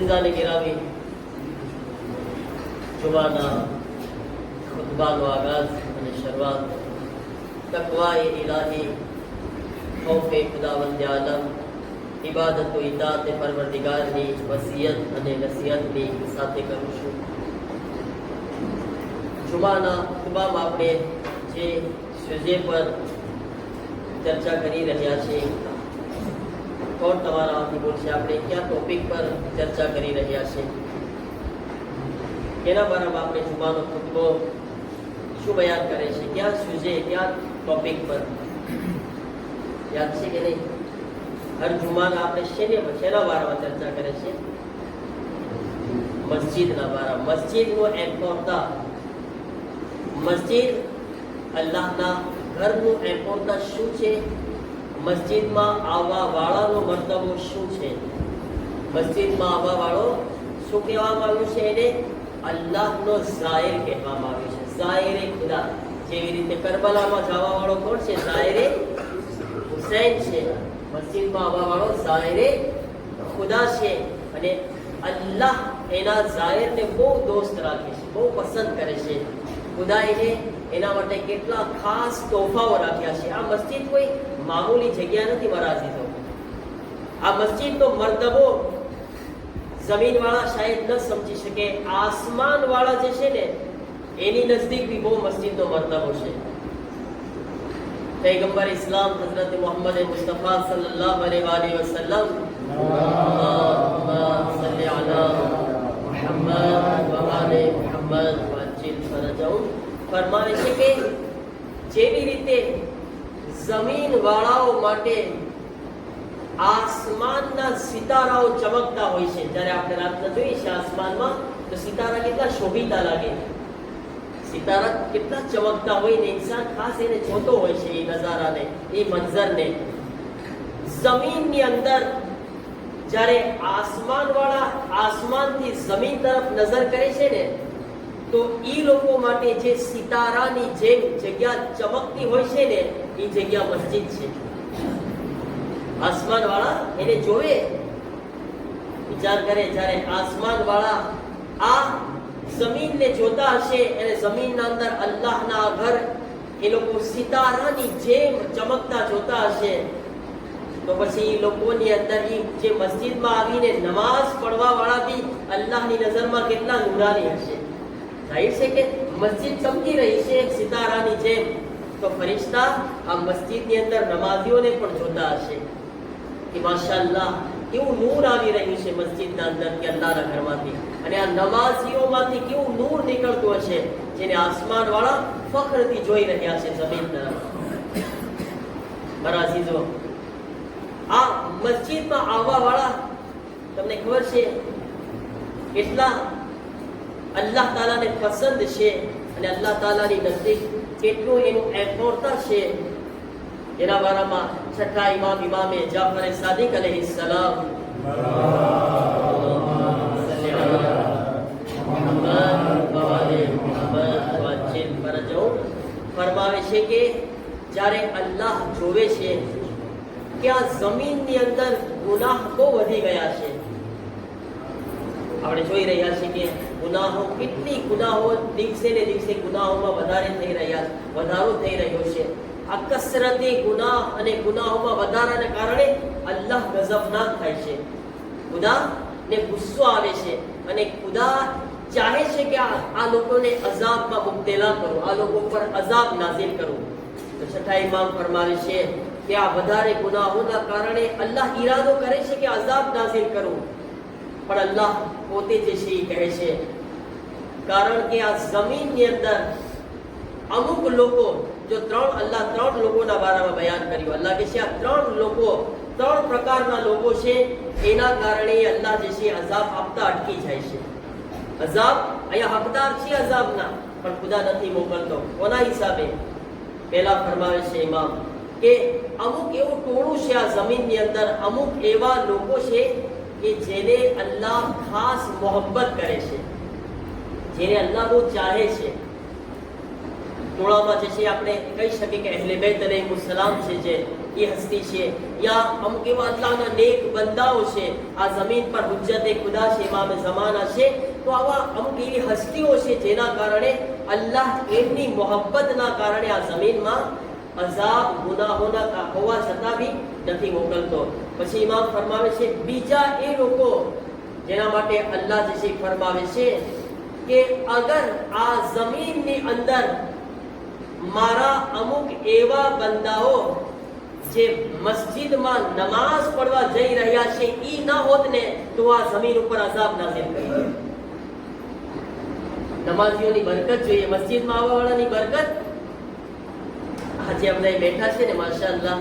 અઝીઝાને ગિરામી, જુમાના ખુતબાનો આગાઝ અને શરૂઆત તકવાએ ઇલાહી, ખૌફે ખુદાવંદ આલમ, ઇબાદત વ ઇતાઅત પરવરદિગારની વસિયત અને નસીહતની સાથે કરું છું. જુમાના ખુતબામાં આપણે જે સુજે પર ચર્ચા કરી રહ્યા છીએ, કોણ તમારામાંથી બોલશે? આપણે ક્યાં ટોપિક પર ચર્ચા કરી રહ્યા છીએ? એના બારામાં આપણે જુમાનો ખુતબો શું બયાન કરે છે? ક્યાં સુજે, ક્યાં ટોપિક પર? યાદ છે કે નહીં? હર જુમાના આપણે શેના બારામાં ચર્ચા કરે છે? મસ્જિદના બારામાં. મસ્જિદનો એમ્પોર્તા, મસ્જિદ અલ્લાહના ઘરનું એમ્પોર્તા શું છે? મસ્જિદમાં આવવા વાળાનો મર્તબો શું છે? મસ્જિદમાં આવવા વાળો શું કહેવામાં આવ્યું છે? એને અલ્લાહનો ઝાહિર કહેવામાં આવ્યું છે. ઝાહિરે ખુદા. જેવી રીતે કરબલામાં જવા વાળો કોણ છે? ઝાહિરે હુસૈન છે. મસ્જિદમાં આવવા વાળો ઝાહિરે ખુદા છે. અને અલ્લાહ એના ઝાહિરને બહુ દોસ્ત રાખે છે, બહુ પસંદ કરે છે. ખુદાએ એના માટે કેટલા ખાસ તોહફાઓ રાખ્યા છે. આ મસ્જિદ કોઈ મામૂલી જગ્યા નથી મારા અઝીઝો. આ મસ્જિદનો મર્તબો જમીન વાળા શાયદ ન સમજી શકે, આસમાન વાળા જે છે ને એની નજદીક બી બહુ મસ્જિદનો મર્તબો છે. પૈગંબર ઇસ્લામ હઝરત મોહમ્મદ મુસ્તફા સલ્લલ્લાહુ અલૈહિ વસલ્લમ અલ્લાહુમ્મા સલ્લી અલા મુહમ્મદ વ આલે મુહમ્મદ વઅજિલ ફરજહુમ ફરમાવે છે કે જેવી રીતે જમીન વાળાઓ માટે આસમાનના સિતારાઓ ચમકતા હોય છે, જ્યારે આપણે રાતના જોઈએ છે આસમાનમાં તો સિતારા કેટલા શોભિતા લાગે, સિતારા કેટલા ચમકતા હોય ને ઇન્સાન ખાસ એને જોતો હોય છે એ નજારાને, એ મંઝરને. જમીનની અંદર જ્યારે આસમાન વાળા આસમાનથી જમીન તરફ નજર કરે છે ને તો એ લોકો માટે જે સિતારાની જેમ જગ્યા ચમકતી હોય છે ને એ જગ્યા મસ્જિદ છે. આસમાન વાળા એને જોવે, વિચાર કરે જ્યારે આસમાન વાળા આ જમીનને જોતા હશે અને જમીનના અંદર અલ્લાહના ઘર એ લોકો સિતારાની જેમ ચમકતા જોતા હશે તો પછી એ લોકોની અંદર જે મસ્જિદમાં આવીને નમાઝ પડવા વાળા બી અલ્લાહની નજરમાં કેટલા નુરાની હશે. જાહિર છે કે મસ્જિદ ચમકી રહી છે સિતારાની જેમ, તો ફરિશ્તા આ મસ્જિદની અંદર નમાઝીઓને પણ જોતા હશે કે માશાઅલ્લાહ કેવું નૂર આવી રહ્યું છે મસ્જિદના અંદર કે અલ્લાહના ઘરમાંથી, અને આ નમાઝીઓમાંથી કેવું નૂર નીકળતું હશે જેને આસમાન વાળા ફખરથી જોઈ રહ્યા છે જમીન તરફ. મારા અઝીઝો, આ મસ્જિદમાં આવવા વાળા તમને ખબર છે કેટલા અલ્લાહ તાલાને પસંદ છે અને અલ્લાહ તાલાની નજદીક કેટલું એનું એમ્પોર્તા છે. એના બારામાં છઠ્ઠા ઇમામ ઇમામે જાફર સાદિક અલૈહિ સલામ ફરમાવે છે કે જ્યારે અલ્લાહ જોવે છે કે આ જમીનની અંદર ગુનાહ બહુ વધી ગયા છે. આપણે જોઈ રહ્યા છીએ કે ગુનાહો, કેટલી ગુનાહો દિવસે ને દિવસે ગુનાહોમાં વધારો થઈ રહ્યો છે. આ કસરતે ગુનાહ અને ગુનાહોમાં વધારાને કારણે અલ્લાહ ગઝબનાક થાય છે, ખુદાને ગુસ્સો આવે છે અને ખુદા ચાહે છે કે આ લોકોને અઝાબમાં મુબ્તલા કરો, આ લોકો પર અઝાબ નાઝિલ કરો. તો છઠ્ઠા ઇમામ ફરમાવે છે કે આ વધારે ગુનાહોના કારણે અલ્લાહ ઈરાદો કરે છે કે અઝાબ નાઝિલ કરું, પણ અલ્લાહ પોતે જે છે એ કહે છે કારણ કે આ જમીનની અંદર અમુક લોકો, જો અલ્લાહ ત્રણ લોકોના બારામાં બયાન કર્યું. અલ્લાહ કે છે આ ત્રણ પ્રકારના લોકો છે, એના કારણે અલ્લાહ જે છે અઝાબ આપતા અટકી જાય છે. અઝાબ અહીંયા હકદાર છે અઝાબના, પણ ખુદા નથી મોકલતો. કોના હિસાબે? પહેલા ફરમાવે છે ઇમામ કે અમુક એવું ટોળું છે આ જમીનની અંદર, અમુક એવા લોકો છે કે જેને અલ્લાહ ખાસ મોહબ્બત કરે છે, જેને અલ્લાહ બહુ ચાહે છે. ટોળામાં જે છે આપણે કહી શકીએ કે અહેલે બેત અલૈહિમુસ્સલામ છે, જે એ હસ્તી છે, યા અમુક એવા અલ્લાહના નેક બંદાઓ છે આ જમીન પર, હુજ્જતે ખુદા છે, ઇમામે ઝમાના છે, તો આવા અમુક એવી હસ્તીઓ છે જેના કારણે અલ્લાહ એમની મોહબ્બતના કારણે આ જમીનમાં અઝાબ ગુનાહોના હોવા છતાં બી નથી મોકલતો. પછી ઇમામ ફરમાવે છે બીજા એ લોકો જેના માટે અલ્લાહ જે છે ફરમાવે છે કે અગર આ જમીનની અંદર મારા અમુક એવા બંદાઓ જે મસ્જિદમાં નમાઝ પડવા જઈ રહ્યા છે ઈ ન હોત ને તો આ જમીન ઉપર અઝાબ નાઝિલ કરી દે. નમાઝીઓની બરકત જોઈએ, મસ્જિદમાં આવવા વાળાની બરકત. આજે આપણે બેઠા છે ને માશાઅલ્લાહ,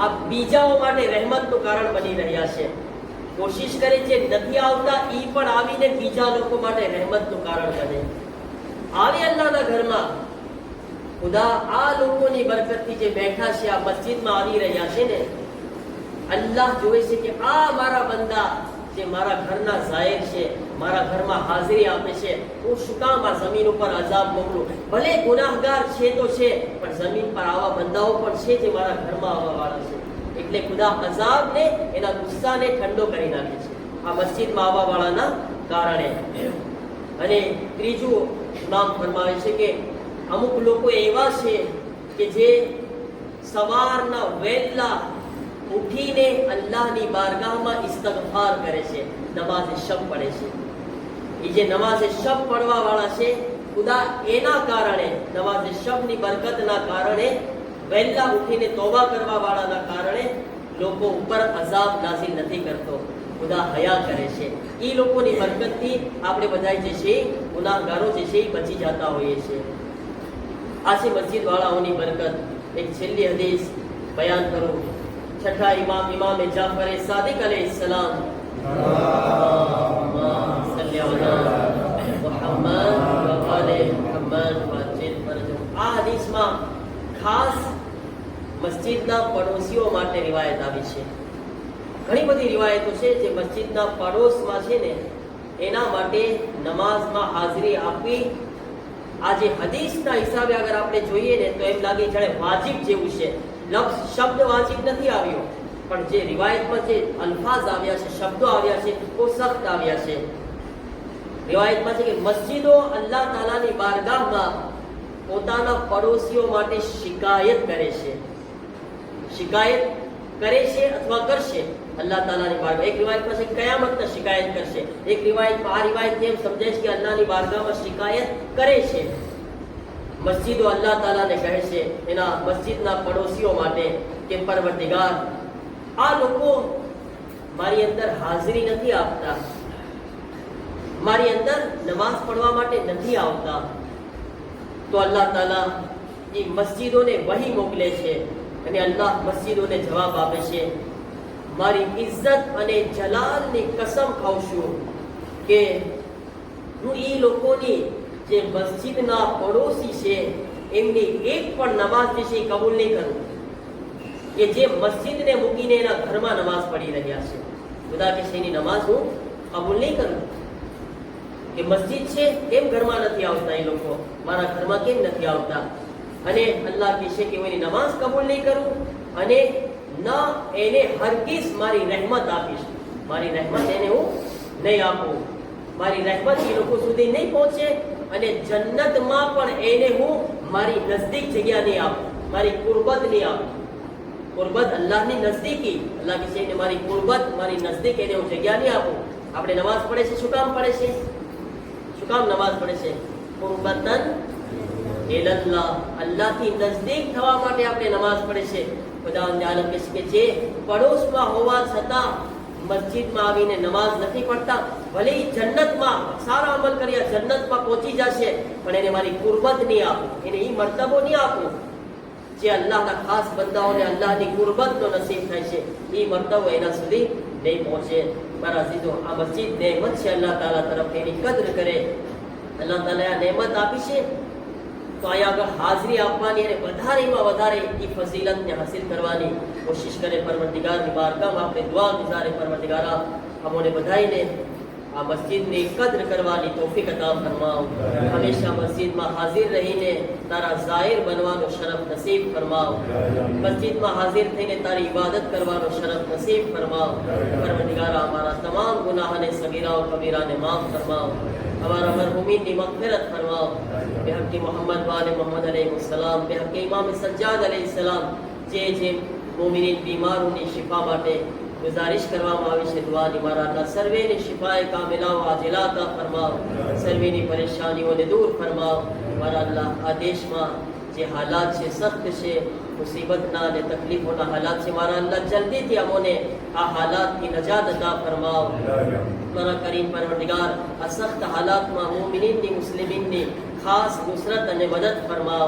આ બીજાઓ માટે રહેમતનું કારણ બની રહ્યા છે. કોશિશ કરે છે નથી આવતા ઈ પણ આવીને બીજા લોકો માટે રહેમતનું કારણ બને. આવે અલ્લાહના ઘરમાં ખુદા આ લોકોની બરકતથી જે બેઠા છે, આ મસ્જિદમાં આવી રહ્યા છે ને, અલ્લાહ જોવે છે કે આ મારા બંદા જે મારા ઘરના ઝાહિર છે, મારા ઘરમાં હાજરી આપે છે, હું શું કામ આ જમીન ઉપર અઝાબ મોકલું? ભલે ગુનાહગાર છે તો છે, પણ જમીન પર આવા બંદાઓ પણ છે જે મારા ઘરમાં આવવા વાળા છે. એટલે ખુદા અઝાબને, એના ગુસ્સાને ઠંડો કરી નાખે છે આ મસ્જિદમાં આવવા વાળાના કારણે. અને ત્રીજું ઇમામ ફરમાવે છે કે અમુક લોકો એવા છે કે જે સવારના વહેલા ઉઠીને અલ્લાહની બારગાહમાં ઇસ્તિગફાર કરે છે, નમાઝે શબ પડે છે. એ જે નમાઝે શબ પડવા વાળા છે, ખુદા એના કારણે, નમાઝે શબની બરકતના કારણે, વહેલા ઉઠીને તોબા કરવા વાળાના કારણે લોકો ઉપર અઝાબ નાઝિલ નથી કરતો, ખુદા હયા કરે છે. એ લોકોની બરકતથી આપણે બધા જે છે ગુનાહગારો જે છે એ બચી જતા હોઈએ છીએ. આ છે મસ્જિદ વાળાઓની બરકત. એક છેલ્લી હદીસ બયાન કરું. છઠ્ઠા ઇમામ ઇમામે જાફર સાદિક અલૈહિસ્સલામ આ હદીસમાં ખાસ મસ્જિદના પડોશીઓ માટે રિવાયત આવી છે. ઘણી બધી રિવાયતો છે જે મસ્જિદના પડોશમાં છે ને એના માટે નમાઝમાં હાજરી આપવી. આ જે હદીસના હિસાબે અગર આપણે જોઈએ ને તો એમ લાગે જાણે વાજિબ જેવું છે. લફ્ઝ શબ્દ વાજિબ નથી આવ્યો, પણ જે રિવાયતમાં જે અલ્ફાઝ આવ્યા છે, શબ્દો આવ્યા છે, બહુ સખ્ત આવ્યા છે. રિવાયતમાં છે કે મસ્જિદો અલ્લાહ તાલાની બારગાહમાં પોતાના પડોશીઓ માટે શિકાયત કરે છે. શિકાયત કરે છે અથવા કરશે અલ્લાહ તાલાની બારગાહ. એક રિવાયતમાં છે કયામતના શિકાયત કરશે. એક રિવાયતમાં આ રિવાયત એમ સમજાય છે કે અલ્લાહની બારગાહમાં શિકાયત કરે છે. મસ્જિદો અલ્લાહ તાલાને કહે છે એના મસ્જિદના પડોશીઓ માટે કે પરવરદિગાર, આ લોકો મારી અંદર હાજરી નથી આપતા, મારી અંદર નમાઝ પડવા માટે નથી આવતા, તો અલ્લાહ તાલા એ મસ્જિદોને વહી મોકલે છે અને અલ્લાહ મસ્જિદોને જવાબ આપે છે, મારી ઇજ્જત અને જલાલની કસમ ખાઉં છું કે હું એ લોકોની જે મસ્જિદના પડોશી છે એમની એક પણ નમાઝ જે છે એ કબૂલ નહીં કરું કે જે મસ્જિદને મૂકીને એના ઘરમાં નમાઝ પડી રહ્યા છે. ખુદા કે છે એની નમાઝ હું કબૂલ નહીં કરું. કે મસ્જિદ છે કેમ ઘરમાં નથી આવતા, એ લોકો મારા ઘરમાં કેમ નથી આવતા? અને અલ્લાહ કહે છે કે હું એની નમાઝ કબૂલ નહીં કરું અને ન એને હરગીઝ મારી રહેમત આપીશ. મારી રહેમત એને હું નહીં આપું, મારી રહેમત એ લોકો સુધી નહીં પહોંચે અને જન્નતમાં પણ એને હું મારી નજદીક જગ્યા નહીં આપું, મારી કુરબત નહીં આપું. કુરબત અલ્લાહની નજદીકી, અલ્લાહ કહે છે એને મારી કુરબત, મારી નજદીક એને હું જગ્યા નહીં આપું. આપણે નમાઝ પડે છે, શું કામ પડે છે? શું કામ નમાઝ પડે છે? કુરબતન ઇલલ્લાહ, અલ્લાહથી નજદીક થવા માટે આપણે નમાઝ પડે છે. ખુદાવંદ આલમ કહે છે કે જે પડોશમાં હોવા છતાં મસ્જિદમાં આવીને નમાઝ નથી પડતા, ભલે જન્નતમાં સારા અમલ કર્યા જન્નતમાં પહોંચી જશે, પણ એને મારી કુરબત નહીં આપું, એને એ મર્તબો નહીં આપું જે અલ્લાહના ખાસ બંદાઓને અલ્લાહની કુરબતનો નસીબ થાય છે. એ મર્તબો એના સુધી નહીં પહોંચે. મારા સીધો આ મસ્જિદ નેમત છે અલ્લાહ તાલા તરફ, એની કદર કરે. અલ્લાહ તાલા આ નેમત આપી છે તો અહીંયા આગળ હાજરી આપવાની અને વધારેમાં વધારે એ ફઝીલતને હાસિલ કરવાની કોશિશ કરે. પરવરદિગારની બારગાહમાં આપણે દુઆ ગુજારે, પરવરદિગારા અમોને બધાઈને આ મસ્જિદની કદર કરવાની તૌફીક અતા ફરમાવ હંમેશા મસ્જિદમાં હાજર રહીને તારા ઝાહિર બનવાનો શરફ નસીબ ફરમાવ મસ્જિદમાં હાજર થઈને તારી ઇબાદત કરવાનો શરફ નસીબ ફરમાવ પરવરદિગારા અમારા તમામ ગુનાહને સગીરા ઓ કબીરાને માફ ફરમાવ हमारा मरहुमीन की मग़फ़िरत फरमाओ बेहक़ मोहम्मद वाले मोहम्मद अलैहिस्सलाम बेहक़ इमाम सज्जाद अलैहिस्सलाम जे जे मोमिनीन बीमारों शिफा माटे गुजारिश करवामां आवी छे दुआ नी मारा अल्लाह सर्वेनी शिफाए कामिला व आजिला अता फरमाओ सर्वेनी परेशानीओने दूर फरमाओ मारा अल्लाह आ देशमां जे हालात छे सख्त छे मुसीबतना ने तकलीफोना हालात छे मारा अल्लाह जल्दी थी अमोने आ हालात की नजात अता फरमाओ मारा करीम परवरदिगार आ सख्त हालात में मोमिनीन नी मुस्लिमीन नी खास नुसरत अने मदद फरमाओ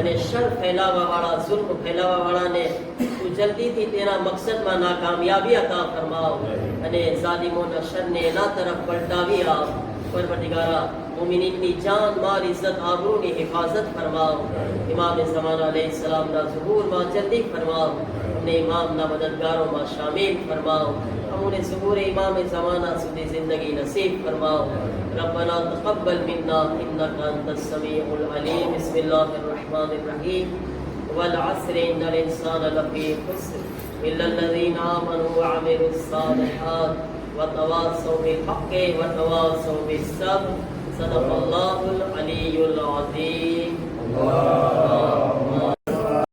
अने शर फैलावा वाला जुल्म फैलावा वाला ने तू जल्दी थी तेरा मकसद में नाकामयाबी अता फरमाओ अने जालिमोना शर ने ना तरफ पलटावी आओ परवरदिगारा मोमिनीन नी जान माल इज्जत आबरू नी हिफाजत फरमाओ इमाम ज़माना अलैहिस्सलाम ना ज़ुहूर मां जल्दी फरमाओ अपने इमाम ना मददगारों में शामिल फरमाओ हमने ज़ुहूर इमाम ज़माना सुधी ज़िंदगी नसीब फरमाओ रब्बना तक़ब्बल मिन्ना इन्नका अंतस समीउल अलीम बिस्मिल्लाहिर रहमानिर रहीम वल अस्र इन्नल इंसाना लफ़ी खुस्र इल्लल्लज़ीना आमनू व अमिलुस सालिहात व तवासौ बिल हक़्क़ि व तवासौ बिस सब्र सदक़ल्लाहुल अलीयुल अज़ीम।